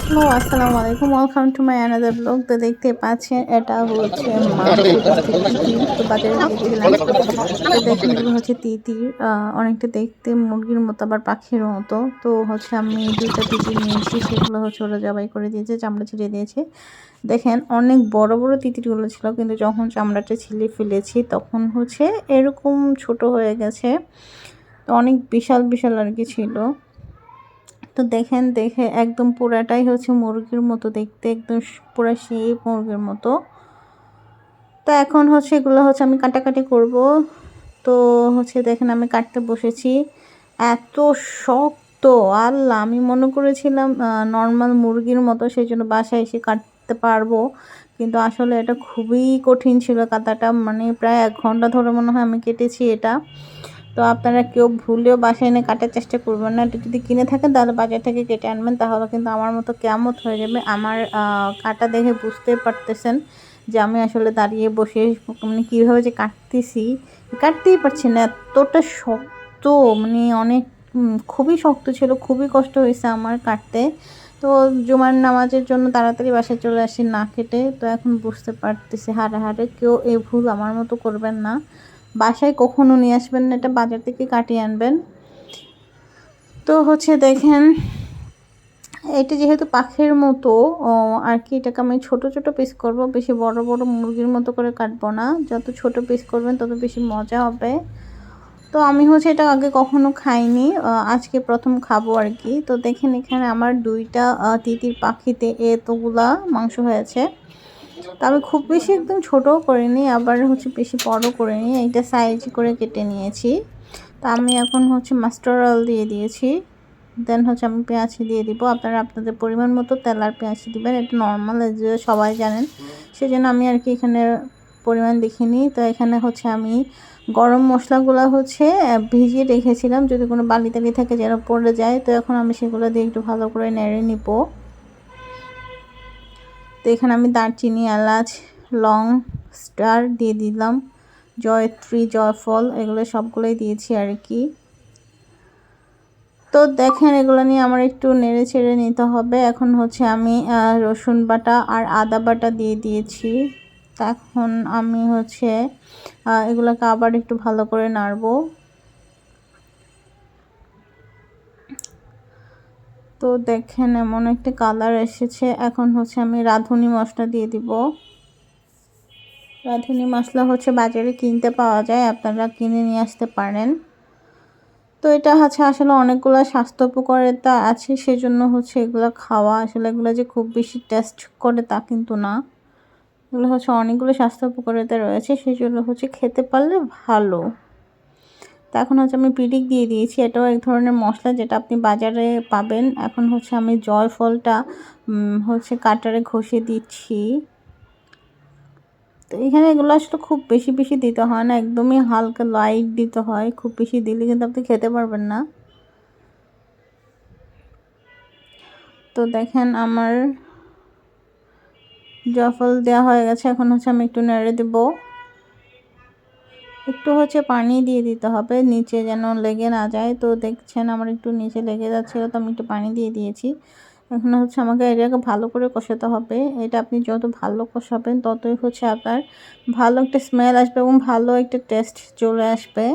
Hello, আসসালামু আলাইকুম। Welcome to my another blog. তো দেখতে পাচ্ছেন এটা হচ্ছে মাংস দিচ্ছে তিতির। তো বাজারে গিয়েছিলাম। তো দেখেন এগুলো হচ্ছে তিতির। অনেকটা দেখতে মুরগির মতো আবার পাখির মতো। তো হচ্ছে আমি ২টা তিতির নিয়েছি। সেগুলো হচ্ছে ওরা জবাই করে দিয়েছে, চামড়া ছিঁড়ে দিয়েছে। দেখেন অনেক বড় বড় তিতিরগুলো ছিল, কিন্তু যখন চামড়াটা ছিলে ফেলেছি তখন হচ্ছে এরকম ছোট হয়ে গেছে। তো অনেক বিশাল বিশাল আর কি ছিল। তো দেখেন দেখে একদম পুরাটাই হচ্ছে মুরগির মতো দেখতে, একদম পুরা শেপ মুরগির মতো। তো এখন হচ্ছে এগুলো হচ্ছে আমি কাটাকাটি করব। তো হচ্ছে দেখেন আমি কাটতে বসেছি। এত শক্ত, আল্লাহ! আমি মনে করেছিলাম নর্মাল মুরগির মতো, সেই জন্য বাসায় এসে কাটতে পারবো, কিন্তু আসলে এটা খুবই কঠিন ছিল কাটাটা। মানে প্রায় ১ ঘন্টা ধরে মনে হয় আমি কেটেছি এটা। তো আপনারা কেউ ভুলেও বাসায় এনে কাটার চেষ্টা করবেন না। এটা যদি কিনে থাকেন তাহলে বাজার থেকে কেটে আনবেন, তাহলে কিন্তু আমার মতো কেয়ামত হয়ে যাবে। আমার কাটা দেখে বুঝতে পারতেছেন যে আমি আসলে দাঁড়িয়ে বসে মানে কীভাবে যে কাটতেছি, কাটতেই পারছি না, এতটা শক্ত। মানে অনেক খুবই শক্ত ছিল, খুবই কষ্ট হয়েছে আমার কাটতে। তো জুমার নামাজের জন্য তাড়াতাড়ি বাসায় চলে আসি না কেটে। তো এখন বুঝতে পারতেছি হাড়ে হাড়ে কেউ এই ভুল আমার মতো করবেন না। বাসায় কখনো নিয়ে আসবেন না, এটা বাজার থেকে কাটিয়ে আনবেন। তো হচ্ছে দেখেন এটা যেহেতু পাখির মতো আর কি, এটাকে আমি ছোট ছোট পিস করব, বেশি বড় বড় মুরগির মতো করে কাটবো না। যত ছোট পিস করবেন তত বেশি মজা হবে। তো আমি হচ্ছে এটা আগে কখনো খাইনি, আজকে প্রথম খাবো আর কি। তো দেখেন এখানে আমার ২টা তিতির পাখিতে এতগুলা মাংস হয়েছে। তো আমি খুব বেশি একদম ছোটও করিনি, আবার হচ্ছে বেশি বড়ও করিনি, এইটা সাইজ করে কেটে নিয়েছি। তো আমি এখন হচ্ছে মাস্টার্ড অয়েল দিয়ে দিয়েছি। দেন হচ্ছে আমি পেঁয়াজ দিয়ে দিব। আপনারা আপনাদের পরিমাণ মতো তেল আর পেঁয়াজ দিবেন, এটা নর্মাল যে সবাই জানেন, সেজন্য আমি আর কি এখানে পরিমাণ দেখিনি। তো এখানে হচ্ছে আমি গরম মশলাগুলো হচ্ছে ভিজিয়ে রেখেছিলাম, যদি কোনো বালি টালি থাকে যেন পড়ে যায়। তো এখন আমি সেগুলো দিয়ে একটু ভালো করে নেড়ে নিব। তো এখানে আমি দারচিনি, এলাচ, লং, স্টার দিয়ে দিলাম, জয়ত্রী, জয়ফল, এগুলো সবগুলোই দিয়েছি আর কি। তো দেখেন এগুলো নিয়ে আমার একটু নেড়ে ছেড়ে নিতে হবে। এখন হচ্ছে আমি রসুন বাটা আর আদা বাটা দিয়ে দিয়েছি। এখন আমি হচ্ছে এগুলোকে আবার একটু ভালো করে নাড়বো। তো দেখেন এমন একটা কালার এসেছে। এখন হচ্ছে আমি রাঁধুনি মশলা দিয়ে দিব। রাঁধুনি মশলা হচ্ছে বাজারে কিনতে পাওয়া যায়, আপনারা কিনে নিয়ে আসতে পারেন। তো এটা হচ্ছে আসলে অনেকগুলো স্বাস্থ্য উপকারিতা আছে, সেজন্য হচ্ছে এগুলো খাওয়া। আসলে এগুলো যে খুব বেশি টেস্ট করে তা কিন্তু না, এগুলো হচ্ছে অনেকগুলো স্বাস্থ্য উপকারিতা রয়েছে, সেই জন্য হচ্ছে খেতে পারলে ভালো। তো এখন হচ্ছে আমি পিরিক দিয়ে দিয়েছি, এটাও এক ধরনের মশলা যেটা আপনি বাজারে পাবেন। এখন হচ্ছে আমি জয়ফলটা হচ্ছে কাটারে ঘষে দিচ্ছি। তো এখানে এগুলো আসলে খুব বেশি বেশি দিতে হয় না, একদমই হালকা লাইট দিতে হয়। খুব বেশি দিলে কিন্তু আপনি খেতে পারবেন না। তো দেখেন আমার জয়ফল দেওয়া হয়ে গেছে। এখন হচ্ছে আমি একটু নেড়ে দেব। একটু হচ্ছে পানি দিয়ে দিতে হবে নিচে যেন লেগে না যায়। তো দেখছেন আমার একটু নিচে লেগে যাচ্ছিলো, তো আমি একটু পানি দিয়ে দিয়েছি। এখন হচ্ছে আমাকে এটাকে ভালো করে কষাতে হবে। এটা আপনি যত ভালো কষাবেন ততই হচ্ছে আপনার ভালো একটা স্মেল আসবে এবং ভালো একটা টেস্ট চলে আসবে।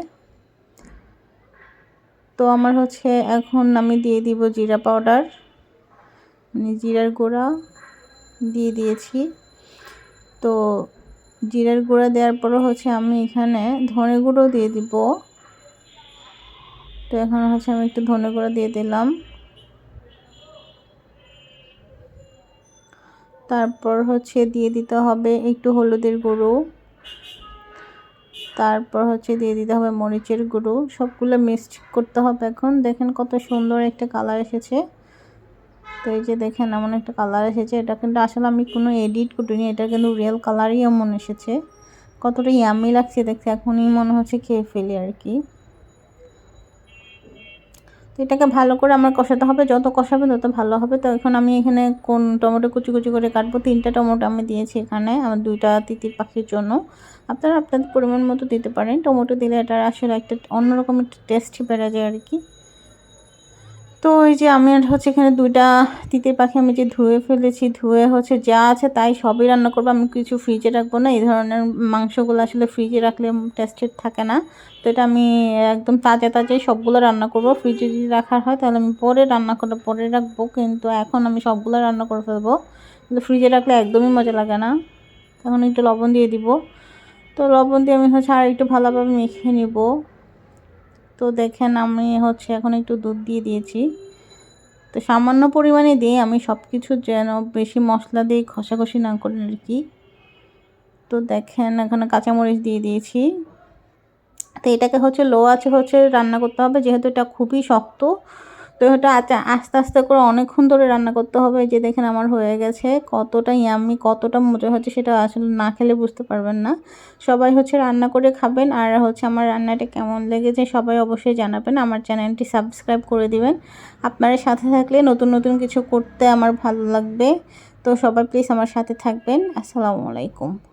তো আমার হচ্ছে এখন আমি দিয়ে দিব জিরা পাউডার, জিরার গুঁড়া দিয়ে দিয়েছি। তো জিরার গুঁড়া দেওয়ার পরে হচ্ছে আমি এখানে ধনে গুঁড়ো দিয়ে দিব। তো এখন হচ্ছে আমি একটু ধনে গুঁড়ো দিয়ে দিলাম। তারপর হচ্ছে দিয়ে দিতে হবে একটু হলুদের গুঁড়ো, তারপর হচ্ছে দিয়ে দিতে হবে মরিচের গুঁড়ো। সবগুলো মিক্সড করতে হবে। এখন দেখেন কত সুন্দর একটা কালার এসেছে। তো এই যে দেখেন এমন একটা কালার এসেছে, এটা কিন্তু আসলে আমি কোনো এডিট করিনি, এটা কিন্তু রিয়েল কালারই এমন এসেছে। কতটা ইয়াম্মি লাগছে দেখতে, এখনই মনে হচ্ছে খেয়ে ফেলি আর কি। তো এটাকে ভালো করে আমার কষাতে হবে, যত কষাবে তত ভালো হবে। তো এখন আমি এখানে কোন টমেটো কুচি কুচি করে কাটবো, 3টা টমেটো আমি দিয়েছি এখানে আমার 2টা তিতির পাখির জন্য। আপনারা আপনাদের পরিমাণ মতো দিতে পারেন। টমেটো দিলে এটা আসলে একটা অন্যরকম একটা টেস্ট বেড়ে যায় আর কি। তো এই যে আমি হচ্ছে এখানে 2টা তিতির পাখি আমি যে ধুয়ে ফেলেছি, ধুয়ে হচ্ছে যা আছে তাই সবই রান্না করবো। আমি কিছু ফ্রিজে রাখবো না, এই ধরনের মাংসগুলো আসলে ফ্রিজে রাখলে টেস্টেড থাকে না। তো এটা আমি একদম তাজা তাজাই সবগুলো রান্না করব। ফ্রিজে যদি রাখার হয় তাহলে আমি পরে রান্না করে পরে রাখবো, কিন্তু এখন আমি সবগুলো রান্না করে ফেলবো। কিন্তু ফ্রিজে রাখলে একদমই মজা লাগে না। এখন একটু লবণ দিয়ে দিব। তো লবণ দিয়ে আমি হচ্ছে আর একটু ভালোভাবে মেখে নিব। তো দেখেন আমি হচ্ছে এখন একটু দুধ দিয়ে দিয়েছি। তো সামান্য পরিমাণে দিয়ে আমি সব কিছু যেন বেশি মশলা দিয়ে ঘষাঘষি না করি আর কি। তো দেখেন এখানে কাঁচামরিচ দিয়ে দিয়েছি। তো এটাকে হচ্ছে লো আঁচে হচ্ছে রান্না করতে হবে, যেহেতু এটা খুবই শক্ত। তো এটা আস্তে আস্তে করে অনেকক্ষণ ধরে রান্না করতে হবে। যে দেখেন আমার হয়ে গেছে, কতটা ইয়াম্মি কতটা মজা হচ্ছে সেটা আসলে না খেলে বুঝতে পারবেন না। সবাই হচ্ছে রান্না করে খাবেন, আর হচ্ছে আমার রান্নাটা কেমন লেগেছে সবাই অবশ্যই জানাবেন। আমার চ্যানেলটি সাবস্ক্রাইব করে দিবেন। আপনারা সাথে থাকলে নতুন নতুন কিছু করতে আমার ভালো লাগবে। তো সবাই প্লিজ আমার সাথে থাকবেন। আসসালামু আলাইকুম।